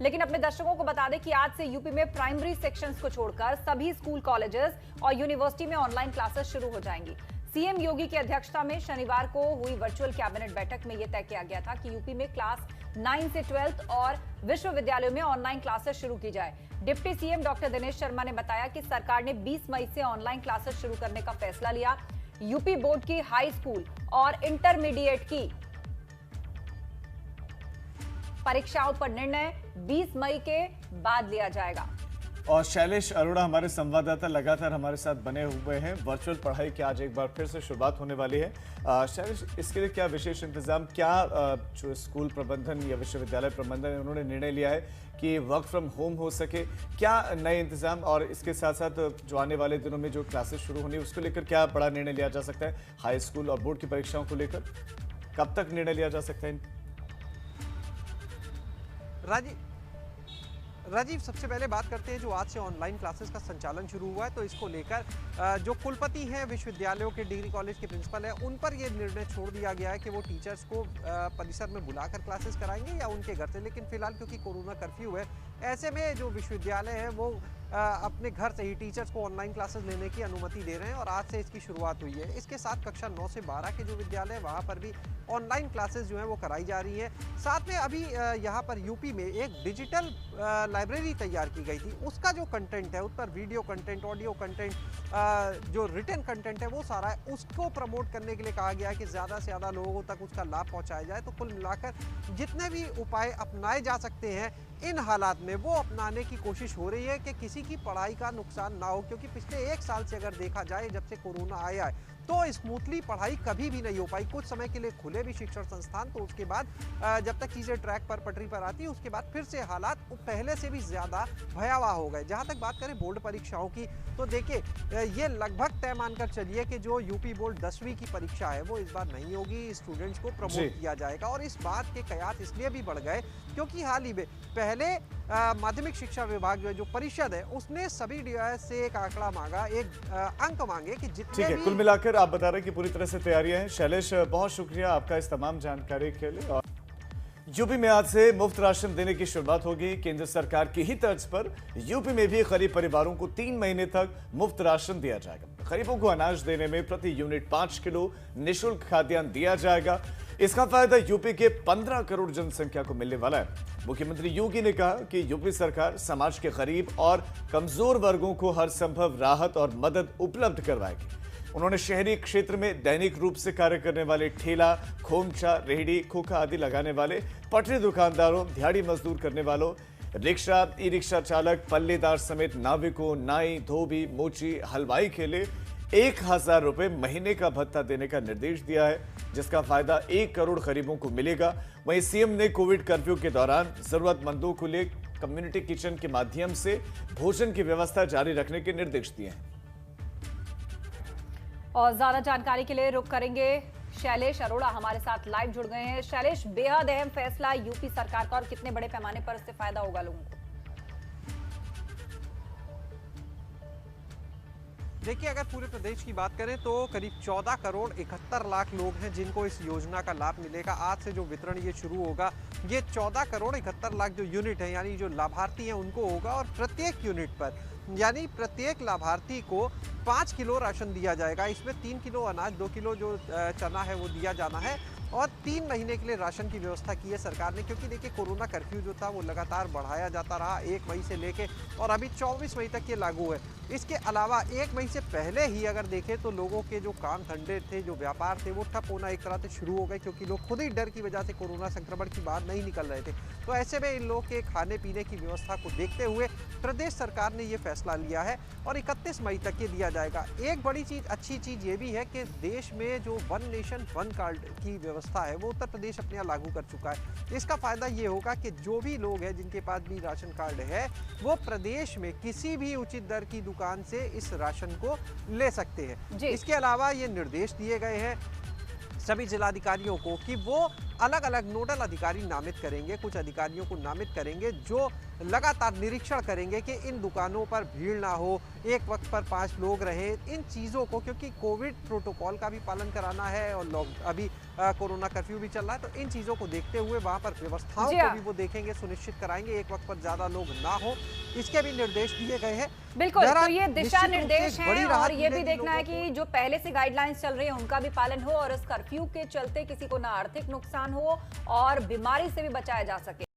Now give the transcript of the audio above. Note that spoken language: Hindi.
लेकिन अपने दर्शकों को बता दें कि आज से यूपी में प्राइमरी सेक्शंस को छोड़कर सभी स्कूल, कॉलेजेस और यूनिवर्सिटी में ऑनलाइन क्लासेस शुरू हो जाएंगी। सीएम योगी की अध्यक्षता में शनिवार को हुई वर्चुअल कैबिनेट बैठक में यह तय किया गया था कि यूपी में क्लास 9 से 12th और विश्वविद्यालयों में ऑनलाइन क्लासेस शुरू की जाए। Deputy CM doctor Dinesh Sharma ने बताया कि सरकार ने 20 मई से ऑनलाइन क्लासेस शुरू करने का फैसला लिया। यूपी बोर्ड की हाई स्कूल और इंटरमीडिएट की परीक्षाओं पर निर्णय 20 मई के बाद लिया जाएगा। और शैलेश अरोड़ा हमारे संवाददाता लगातार हमारे साथ बने हुए हैं। वर्चुअल पढ़ाई की आज एक बार फिर से शुरुआत होने वाली है। शैलेश, इसके लिए क्या विशेष इंतजाम, क्या जो स्कूल प्रबंधन या विश्वविद्यालय प्रबंधन है उन्होंने निर्णय लिया है कि वर्क फ्रॉम होम हो सके? क्या नए इंतजाम और इसके साथ साथ जो आने वाले दिनों में जो क्लासेस शुरू होनी है उसको लेकर क्या बड़ा निर्णय लिया जा सकता है? हाई स्कूल और बोर्ड की परीक्षाओं को लेकर कब तक निर्णय लिया जा सकता है? राजीव, सबसे पहले बात करते हैं जो आज से ऑनलाइन क्लासेस का संचालन शुरू हुआ है, तो इसको लेकर जो कुलपति हैं विश्वविद्यालयों के, डिग्री कॉलेज के प्रिंसिपल हैं, उन पर ये निर्णय छोड़ दिया गया है कि वो टीचर्स को परिसर में बुलाकर क्लासेस कराएंगे या उनके घर से। लेकिन फिलहाल क्योंकि कोरोना कर्फ्यू है, ऐसे में जो विश्वविद्यालय हैं वो अपने घर से ही टीचर्स को ऑनलाइन क्लासेस लेने की अनुमति दे रहे हैं और आज से इसकी शुरुआत हुई है। इसके साथ कक्षा 9 से 12 के जो विद्यालय हैं वहाँ पर भी ऑनलाइन क्लासेस जो हैं वो कराई जा रही हैं। साथ में अभी यहाँ पर यूपी में एक डिजिटल लाइब्रेरी तैयार की गई थी, उसका जो कंटेंट है, उस पर वीडियो कंटेंट, ऑडियो कंटेंट, जो रिटन कंटेंट है वो सारा है, उसको प्रमोट करने के लिए कहा गया है कि ज़्यादा से ज़्यादा लोगों तक उसका लाभ पहुँचाया जाए। तो कुल मिलाकर जितने भी उपाय अपनाए जा सकते हैं इन हालात में वो अपनाने की कोशिश हो रही है कि किसी की पढ़ाई का नुकसान ना हो, क्योंकि पिछले 1 साल से अगर देखा जाए जब से कोरोना आया है तो स्मूथली पढ़ाई कभी भी नहीं हो पाई। कुछ समय के लिए खुले भी शिक्षण संस्थान, तो उसके बाद जब तक चीज़ें ट्रैक पर, पटरी पर आती है, उसके बाद फिर से हालात पहले से भी ज़्यादा भयावह हो गए। जहाँ तक बात करें बोर्ड परीक्षाओं की, तो देखिए ये लगभग तय मानकर चलिए कि जो यूपी बोर्ड 10वीं की परीक्षा है वो इस बार नहीं होगी, स्टूडेंट्स को प्रमोट किया जाएगा। और इस बात के कयास इसलिए भी बढ़ गए क्योंकि हाल ही में पहले माध्यमिक शिक्षा विभाग जो परिषद है उसने सभी डिवाइस से एक आंकड़ा मांगा, एक अंक मांगे कि जितने ठीक है, कुल मिलाकर आप बता रहे हैं कि पूरी तरह से तैयारियां हैं। शैलेश, बहुत शुक्रिया आपका इस तमाम जानकारी के लिए। और यूपी में आज से मुफ्त राशन देने की शुरुआत होगी। केंद्र सरकार की ही तर्ज पर यूपी में भी गरीब परिवारों को 3 महीने तक मुफ्त राशन दिया जाएगा। गरीबों को अनाज देने में प्रति यूनिट 5 किलो निःशुल्क खाद्यान्न दिया जाएगा। इसका फायदा यूपी के 15 करोड़ जनसंख्या को मिलने वाला है। मुख्यमंत्री योगी ने कहा कि यूपी सरकार समाज के गरीब और कमजोर वर्गों को हर संभव राहत और मदद उपलब्ध करवाएगी। उन्होंने शहरी क्षेत्र में दैनिक रूप से कार्य करने वाले ठेला, खोमचा, रेहड़ी, खोखा आदि लगाने वाले, पटरी दुकानदारों, दिहाड़ी मजदूर करने वालों, रिक्शा, ई रिक्शा चालक, पल्लेदार समेत नाविकों, नाई, धोबी, मोची, हलवाई के लिए 1000 रुपए महीने का भत्ता देने का निर्देश दिया है, जिसका फायदा 1 करोड़ गरीबों को मिलेगा। वहीं सीएम ने कोविड कर्फ्यू के दौरान जरूरतमंदों को लिए कम्युनिटी किचन के माध्यम से भोजन की व्यवस्था जारी रखने के निर्देश दिए हैं। और ज्यादा जानकारी के लिए रुक करेंगे, शैलेश अरोड़ा हमारे साथ लाइव जुड़ गए हैं। शैलेश, बेहद अहम फैसला यूपी सरकार का और कितने बड़े पैमाने पर इससे फायदा होगा लोगों को? देखिए, अगर पूरे प्रदेश की बात करें तो करीब 14 करोड़ 71 लाख लोग हैं जिनको इस योजना का लाभ मिलेगा। आज से जो वितरण ये शुरू होगा, ये 14 करोड़ 71 लाख जो यूनिट है यानी जो लाभार्थी हैं उनको होगा। और प्रत्येक यूनिट पर यानी प्रत्येक लाभार्थी को 5 किलो राशन दिया जाएगा। इसमें 3 किलो अनाज, 2 किलो जो चना है वो दिया जाना है और 3 महीने के लिए राशन की व्यवस्था की है सरकार ने। क्योंकि देखिए कोरोना कर्फ्यू जो था वो लगातार बढ़ाया जाता रहा 1 मई से लेके और अभी 24 मई तक ये लागू है। इसके अलावा 1 मई से पहले ही अगर देखें तो लोगों के जो काम धंधे थे, जो व्यापार थे, वो ठप होना एक तरह से शुरू हो गए क्योंकि लोग खुद ही डर की वजह से कोरोना संक्रमण की बाहर नहीं निकल रहे थे। तो ऐसे में इन लोगों के खाने पीने की व्यवस्था को देखते हुए प्रदेश सरकार ने ये फैसला लिया है और 31 मई तक ये दिया जाएगा। एक बड़ी चीज़, अच्छी चीज़ ये भी है कि देश में जो वन नेशन वन कार्ड की व्यवस्था है वो उत्तर प्रदेश अपने यहाँ लागू कर चुका है। इसका फायदा ये होगा कि जो भी लोग हैं जिनके पास भी राशन कार्ड है वो प्रदेश में किसी भी उचित दर की दुकान से इस राशन को ले सकते हैं। इसके अलावा ये निर्देश दिए गए हैं सभी जिलाधिकारियों को कि वो अलग अलग नोडल अधिकारी नामित करेंगे, कुछ अधिकारियों को नामित करेंगे जो लगातार निरीक्षण करेंगे कि इन दुकानों पर भीड़ ना हो, एक वक्त पर 5 लोग रहें, इन चीज़ों को, क्योंकि कोविड प्रोटोकॉल का भी पालन कराना है और अभी कोरोना कर्फ्यू भी चल रहा है, तो इन चीज़ों को देखते हुए वहाँ पर व्यवस्थाओं को भी वो देखेंगे, सुनिश्चित कराएंगे, एक वक्त पर ज़्यादा लोग ना हो, इसके भी निर्देश दिए गए हैं। बिल्कुल, तो ये दिशा निश्चित रूप से निर्देश एक बड़ी हैं राहत और ये भी मिलेगी देखना है लोगों कि जो पहले से गाइडलाइंस चल रही है उनका भी पालन हो और इस कर्फ्यू के चलते किसी को ना आर्थिक नुकसान हो और बीमारी से भी बचाया जा सके।